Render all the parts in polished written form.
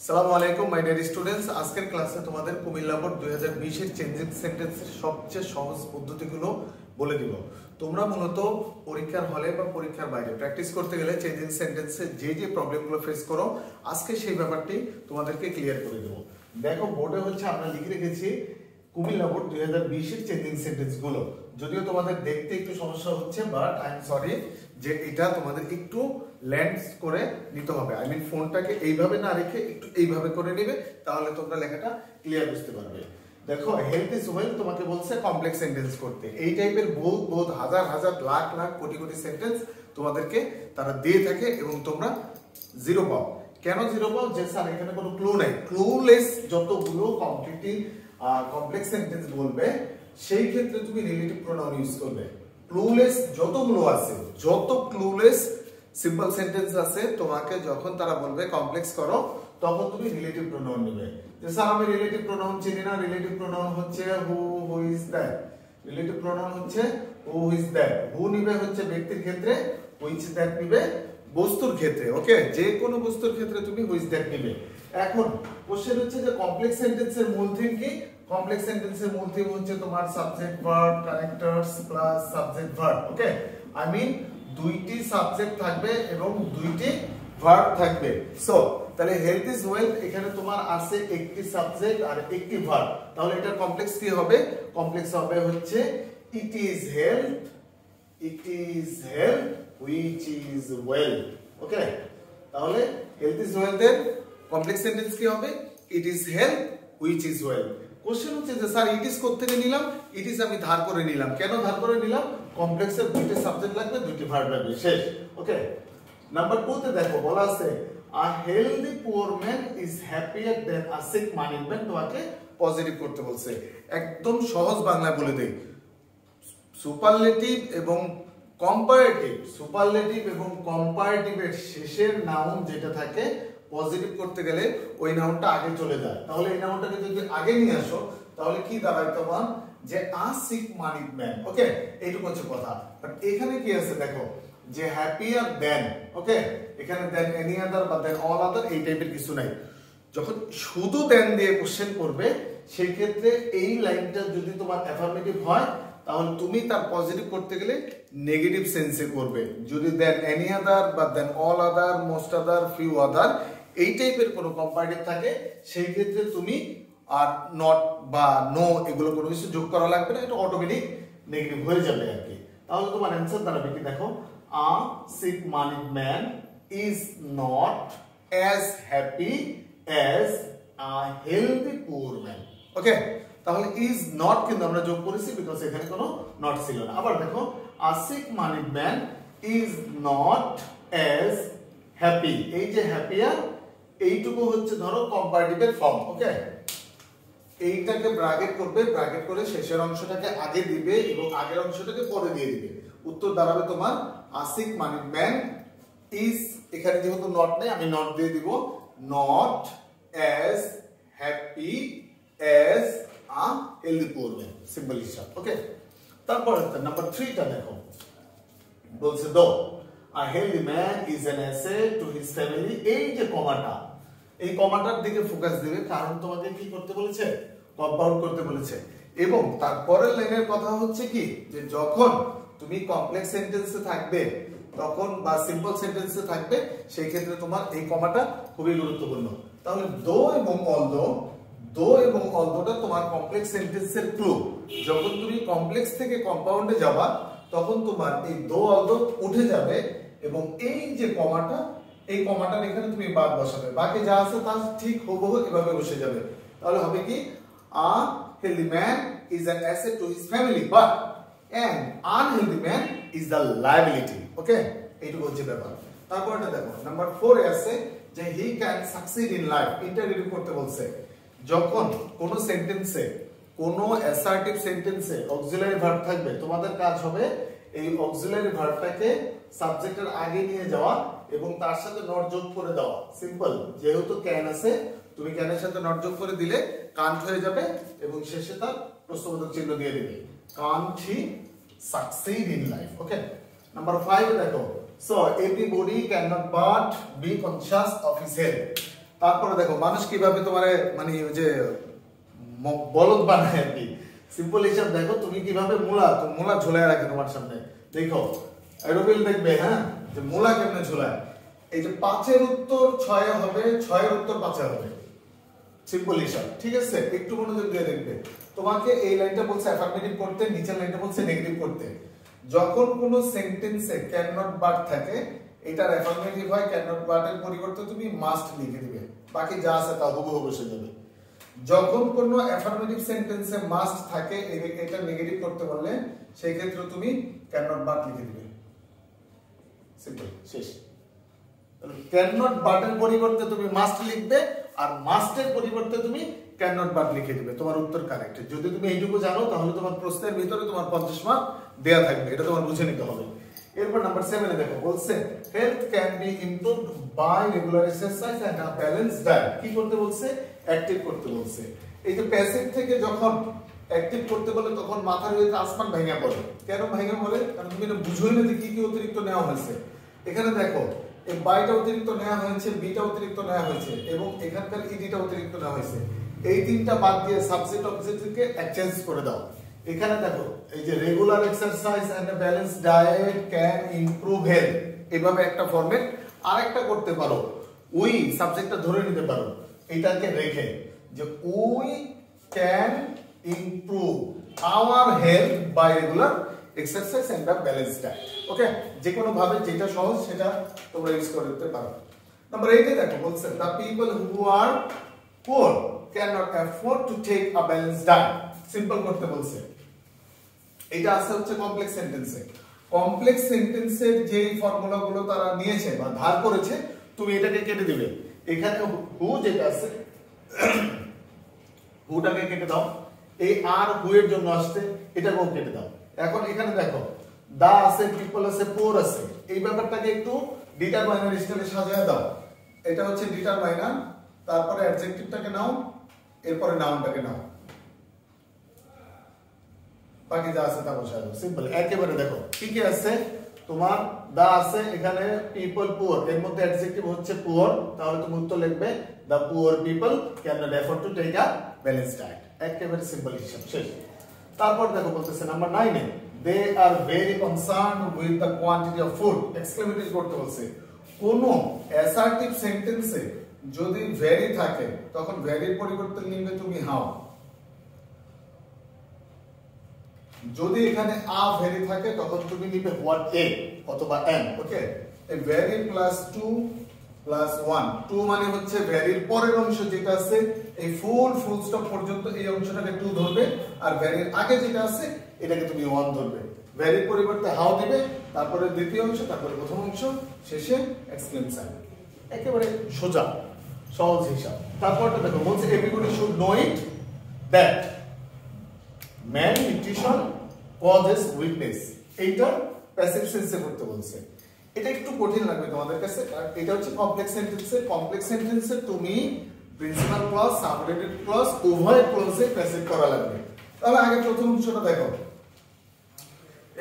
সালামু আলাইকুম my dear students. আজকের ক্লাসে তোমাদের কুমিল্লা বোর্ড 2020 এর চেঞ্জিং সেন্টেন্সের সবচেয়ে সহজ পদ্ধতিগুলো বলে দিব। তোমরা মূলত পরীক্ষার হলে বা পরীক্ষার বাইরে প্র্যাকটিস করতে গেলে চেঞ্জিং সেন্টেন্সে যে প্রবলেমগুলো ফেস করো, আজকে সেই ব্যাপারটি তোমাদেরকে ক্লিয়ার করে দেবো। দেখো বোর্ডে হচ্ছে আমরা লিখে রেখেছি কুমিল্লা বোর্ড 2020 এর চেঞ্জিং সেন্টেন্সগুলো। যদিও তোমাদের দেখতে একটু সমস্যা হচ্ছে, বাট আই এম সরি যে এটা তোমাদের একটু ল্যান্ড করে নিতে হবে। আই মিন ফোনটাকে এইভাবে না রেখে একটু এইভাবে করে নেবে, তাহলে তোমরা লেখাটা ক্লিয়ার বুঝতে পারবে। দেখো হেলথ ইজ ওয়েলথ তোমাকে বলছে কমপ্লেক্স সেন্টেন্স করতে। এই টাইপের বহুত হাজার হাজার লাখ লাখ কোটি কোটি সেন্টেন্স তোমাদেরকে তারা দিয়ে থাকে এবং তোমরা জিরো পাও। কেন জিরো পাও? যে স্যার এখানে কোনো ক্লু নাই। ক্লুলেস যতগুলো কমপ্লেক্স সেন্টেন্স বলবে সেই ক্ষেত্রে তুমি রিলেটিভ প্রোনাউন ইউজ করবে। ক্লুলেস যতগুলো আছে, যত ক্লুলেস সিম্পল সেন্টেন্স আছে, তোমাকে যখন তারা বলবে কমপ্লেক্স করো তখন তুমি রিলেটিভ প্রোনাউন নেবে। যে স্যার আমি রিলেটিভ প্রোনাউন চিনি না, রিলেটিভ প্রোনাউন হচ্ছে who, who is that. Relative pronoun হচ্ছে হু ইজ দ্যাট। হু নিবে হচ্ছে ব্যক্তির ক্ষেত্রে, হুইচ দ্যাট নিবে বস্তুর ক্ষেত্রে। ওকে, যে কোনো বস্তুর ক্ষেত্রে তুমি হুইচ দ্যাট নিবে। এখন কোশ্চেন হচ্ছে যে কমপ্লেক্স সেন্টেন্সের মূল থিম কি? কমপ্লেক্স সেন্টেন্সের মূল থিম হচ্ছে তোমার subject verb connectors plus subject verb. Okay, I mean দুইটি সাবজেক্ট থাকবে এবং দুইটি ভার্ব থাকবে। সো তাহলে হেলথ ইজ ওয়েলথ, এখানে তোমার আছে একটি সাবজেক্ট আর একটি ভার্ব। তাহলে এটার কমপ্লেক্স কি হবে? কমপ্লেক্স হবে হচ্ছে it is health, it is health which is wealth. Okay, তাহলে হেলথ ইজ ওয়েলথ এর কমপ্লেক্স সেন্টেন্স কি হবে? It is health which is wealth. Question হচ্ছে যে স্যার ইট ইজ কোথা থেকে নিলাম? ইট ইজ আমি ধার করে নিলাম। কেন ধার করে নিলাম? কমপ্লেক্সের দুইটি সাবজেক্ট লাগবে, দুইটি ভার্ব লাগবে, শেষ। ওকে, নাম্বার 2 তে দেখো বলা আছে a healthy poor man is happier than a sick moneyed man. তোমাকে পজিটিভ করতে বলছে। একদম সহজ বাংলায় বলে দেই, সুপারলেটিভ এবং কম্পারেটিভ, সুপারলেটিভ এবং কম্পারেটিভের শেষের নাউন যেটা থাকে পজিটিভ করতে গেলে ওই নাউনটা আগে চলে যায়। তাহলে এই নাউনটাকে যদি আগে নিয়ে আসো তাহলে কি দাঁড়ায় তোমার? যে আ সিক মানিড ম্যান। ওকে, এইটুকু হচ্ছে কথা। বাট এখানে কি আছে দেখো, যে হ্যাপিয়ার দেন। ওকে, এখানে দেন এনি আদার বা দেন অল আদার এই টাইপের কিছু নাই। যখন শুধু দেন দিয়ে কোশ্চেন করবে সেই ক্ষেত্রে এই লাইনটা যদি তোমার অ্যাফার্মেটিভ হয় তাহলে তুমি তার পজিটিভ করতে গেলে নেগেটিভ সেন্সে করবে। যদি দেন এনি আদার বা then all other, most other, few other এই টাইপের কোনো কম্পারেটিভ থাকে সেই ক্ষেত্রে তুমি আর নট বা নো এগুলো কোনো কিছু যোগ করা লাগবে না, এটা অটোমেটিক নেগেটিভ হয়ে যাবে আর কি। তাহলে তোমার অ্যান্সার দাঁড়াবে কি দেখো, a sick moneyed man is not as happy as a healthy poor man. Okay, তাহলে ইজ নট কিন্তু আমরা যোগ করেছি বিকজ এখানে কোনো নট ছিল না। আবার দেখো a sick moneyed man is not as happy. এই যে হ্যাপিয়ার এইটুকু হচ্ছে ধরো কম্পারেটিভের ফর্ম। ওকে, এইটাকে ব্র্যাকেট করবে, ব্র্যাকেট করে শেষের অংশটাকে আগে দিবে এবং আগের অংশটাকে পরে দিয়ে দিবে। উত্তর দাঁড়াবে তোমার আ সিক মানিড ম্যান ইজ, এখানে যেহেতু নট নেই আমি নট দিয়ে দিব, not as happy as a healthy poor man. Simple হিসাব। ওকে, তারপর নাম্বার 3 টা দেখো বলছে দো আ healthy man is an asset to his family. এই যে কমাটা, এই কমাটার দিকে ফোকাস দিবে, কারণ তোমাকে কি করতে বলেছে? কম্পাউন্ড করতে বলেছে। এবং তারপরের লাইনের কথা হচ্ছে কি, যে যখন তুমি কমপ্লেক্স সেন্টেন্সে থাকবে তখন বা সিম্পল সেন্টেন্সে থাকবে সেই ক্ষেত্রে তোমার এই কমাটা খুবই গুরুত্বপূর্ণ। তাহলে দো এবং অলদো, দো এবং অলদোটা তোমার কমপ্লেক্স সেন্টেন্সের ক্লু। যখন তুমি কমপ্লেক্স থেকে কম্পাউন্ডে যাবা তখন তোমার এই দো অলদো উঠে যাবে এবং এই যে কমাটা, এই কমাটার এখানে তুমি বাদ বসাবে, বাকি যা আছে তা ঠিক হুবহু এভাবে বসে যাবে। তাহলে হবে কি, a healthy man is an asset to his family but an unhealthy man is the liability. Okay, এইটুকু হচ্ছে ব্যাপার। তারপরটা দেখো নাম্বার 4 এ আছে যে he can succeed in life. Interview করতে বলছে। যখন কোন সেন্টেন্সে, কোন অ্যাসার্টিভ সেন্টেন্সে অক্সিলারি ভার্ব থাকবে, তোমাদের কাজ হবে এই অক্সিলারি ভার্বটাকে সাবজেক্টের আগে নিয়ে যাওয়া এবং তার সাথে নট যোগ করে দেওয়া। সিম্পল, যেহেতু ক্যান আছে তুমি ক্যানের সাথে নট যোগ করে দিলে কান্ট হয়ে যাবে এবং শেষে তার প্রশ্নবোধক চিহ্ন দিয়ে দিবে। Can't he succeed in life. Okay, number 5 দেখো, so everybody can not but be conscious of his health. তারপরে দেখো মানুষ কিভাবে তোমার মানে ওই যে বলদ বানায় আর কি। সিম্পল হিসাব দেখো, তুমি কিভাবে মূলা ঝুলায় রাখে তোমার সামনে, দেখো এরোবিল দেখবে, হ্যাঁ, যে মূলা কেমনে ঝুলায়। এই যে 5 এর উত্তর 6 হবে, 6 এর উত্তর 5 হবে, সিম্পল হিসাব, ঠিক আছে? একটু মনোযোগ দিয়ে দেখবে। তোমাকে এই লাইনটা বলছে অ্যাফার্মেটিভ করতে, নিচের লাইনটা বলছে নেগেটিভ করতে। যখন কোনো সেন্টেন্সে ক্যান নট বাট থাকে, এটার অ্যাফার্মেটিভ হয়, ক্যান নট বাট এর পরিবর্তে তুমি মাস্ট লিখে দিবে, বাকি যা আছে তা হুবহু বসে যাবে। যখন কোনো অ্যাফার্মেটিভ সেন্টেন্সে মাস্ট থাকে, এটা নেগেটিভ করতে বললে সেই ক্ষেত্রে তুমি ক্যান নট বাট লিখে দিবে, সিম্পল, শেষ। ক্যান নট বাট এর পরিবর্তে তুমি মাস্ট লিখবে, আর মাস্টের পরিবর্তে তুমি ক্যান নট বাট লিখে দিবে, তোমার উত্তর কারেক্ট। যদি তুমি এইটুকু জানো তাহলে তোমার প্রশ্নের ভিতরে তোমার 50 মার্ক দেয়া থাকবে, এটা তোমার বুঝে নিতে হবে। এরপর নাম্বার 7 এ দেখো বলছে health can be improved by regular exercise and a balanced diet. কি করতে বলছে? অ্যাক্টিভ করতে বলছে। এই যে প্যাসিভ থেকে যখন অ্যাক্টিভ করতে বলে তখন মাথার ভিতরে আসমান ভাঙা পড়ে। কেন ভাঙা পড়ে? কারণ তুমি এটা বুঝোই না যে কি কি অতিরিক্ত নেওয়া হয়েছে। এখানে দেখো এই বাইটা অতিরিক্ত নেওয়া হয়েছে, বিটা অতিরিক্ত নেওয়া হয়েছে, এবং এখানকার ইডিটা অতিরিক্ত নেওয়া হয়েছে। এই তিনটা বাদ দিয়ে সাবজেক্ট অবজেক্টকে এক্সচেঞ্জ করে দাও। এখানে দেখো এই যে regular exercise and a balanced diet can improve health, এভাবে একটা ফরম্যাট। আরেকটা করতে পারো, উই সাবজেক্টটা ধরে নিতে পারো এটাকে রেখে, যে we can improve our health by regular exercise and a balanced diet. Okay, যে কোনো ভাবে যেটা সহজ সেটা তোমরা ইউজ করতে পারো। নাম্বার 8 এ দেখো বলছে the people who are poor can not afford to take a balanced diet. Simple করতে বলছে। এটা আছে হচ্ছে কমপ্লেক্স সেন্টেন্সে। কমপ্লেক্স সেন্টেন্সের যে ফর্মুলাগুলো তারা নিয়েছে বা ধার করেছে, তুমি এটাকে কেটে দিবে। এখানে হু যেটা আছে হুটাকে কেটে দাও, এই আর হু এর জন্য আসছে এটাকেও কেটে দাও। এখন এখানে দেখো দা আছে, পিপল আছে, পোর আছে, এই ব্যাপারটাকে একটু ডিটারমাইনার স্টাইলে সাজিয়ে দাও। এটা হচ্ছে ডিটারমাইনার, তারপরে অ্যাডজেক্টিভটাকে নাও, এরপরে নাউনটাকে নাও, বাকি যা আছে তা বসায় দাও, সিম্পল একেবারে। দেখো কি কি আছে তোমার, দা আছে এখানে, পিপল পুয়ার, এর মধ্যে অ্যাডজেক্টিভ হচ্ছে পুয়ার, তাহলে তুমি উত্তর লিখবে the poor people can not afford to take a balanced diet. একেবারে সিম্পল হিসাব, শেষ। তারপর দেখো বলতেছে নাম্বার 9 এ they are very concerned with the quantity of food. Exclamatory করতে বলছে। কোন অ্যাসার্টিভ সেন্টেন্সে যদি ভেরি থাকে তখন ভেরির পরিবর্তে লিখবে তুমি হাউ। যদি এখানে আ ভেরি থাকে তখন তুমি নিবে হোয়াট এ অথবা এম। ওকে, এই ভেরি প্লাস 2 প্লাস 1, 2 মানে হচ্ছে ভেরির পরের অংশ যেটা আছে, এই ফুল স্টপ পর্যন্ত এই অংশটাকে 2 ধরবে, আর ভেরির আগে যেটা আছে এটাকে তুমি 1 ধরবে। ভেরির পরিবর্তে হাউ দিবে, তারপরে দ্বিতীয় অংশ, তারপরে প্রথম অংশ, শেষে এক্সক্লেম সাইন। একেবারে সোজা সহজ হিসাব। তারপরটা দেখো বলছে everybody should know it that malnutrition causes weakness। এইটা প্যাসিভ সেন্সে করতে বলছে। এটা একটু কঠিন লাগবে তোমাদের কাছে, কারণ এটা হচ্ছে কমপ্লেক্স সেন্টেন্সে। কমপ্লেক্স সেন্টেন্সে তুমি প্রিন্সিপাল ক্লজ, সাবঅর্ডিনেট ক্লজ উভয় ক্লজে প্যাসিভ করা লাগবে। তাহলে আগে প্রথম অংশটা দেখো,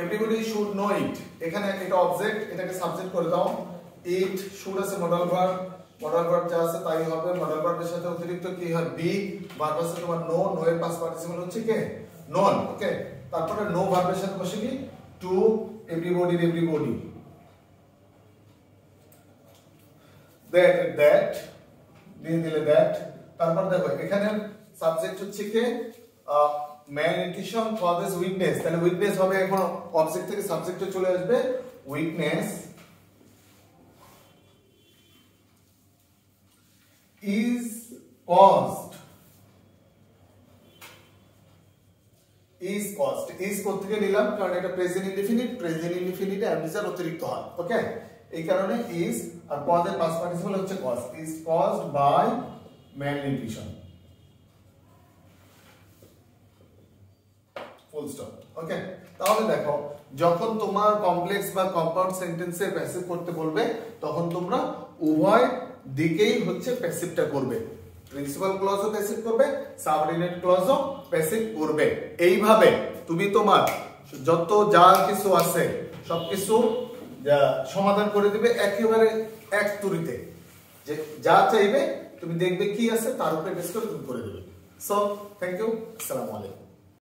এভরিবডি শুড নো ইট, এখানে এটা অবজেক্ট, এটাকে সাবজেক্ট করে দাও। ইট, শুড আছে মডাল ভার্ব, মডাল ভার্ব যা আছে তাই হবে। মডাল ভার্বের সাথে অতিরিক্ত কি হয়? বি। ভার্ব আছে তোমার নো, নো এর পাস্ট পার্টিসিপল হচ্ছে কে? নন। ওকে, তারপরে নো ভার্বের সাথে বসে কি? To, everybody, everybody, that, that দিয়ে দিলে দ্যাট। তারপর দেখো এখানে সাবজেক্ট হচ্ছে কে? malnutrition causes weakness, তাহলে উইকনেস হবে, এখন অবজেক্ট থেকে সাবজেক্টে চলে আসবে। উইকনেস is caused, is কোত্থেকে নিলাম? কারণ এটা প্রেজেন্ট ইনডিফিনিট, প্রেজেন্ট ইনডিফিনিটে অ্যামনিজার অতিরিক্ত হয়। ওকে, এই কারণে is, আর cause এর পাস্ট পার্টিসিপল হচ্ছে cause, is caused by malnutrition, full stop. Okay, তাহলে দেখো যখন তোমার কমপ্লেক্স বা কম্পাউন্ড সেন্টেন্সে প্যাসিভ করতে বলবে তখন তোমরা উভয় দিকেই হচ্ছে প্যাসিভটা করবে। প্রিন্সিপাল ক্লজও প্যাসিভ করবে, সাবঅর্ডিনেট ক্লজও প্যাসিভ করবে। এইভাবে তুমি তোমার যত যা কিছু আছে সবকিছু সমাধান করে দিবে একেবারে এক তুড়িতে। যে যা চাইবে তুমি দেখবে কি আছে তার উপরে বেস করে তুমি করে দেবে। সো থ্যাংক ইউ, আসসালামু আলাইকুম।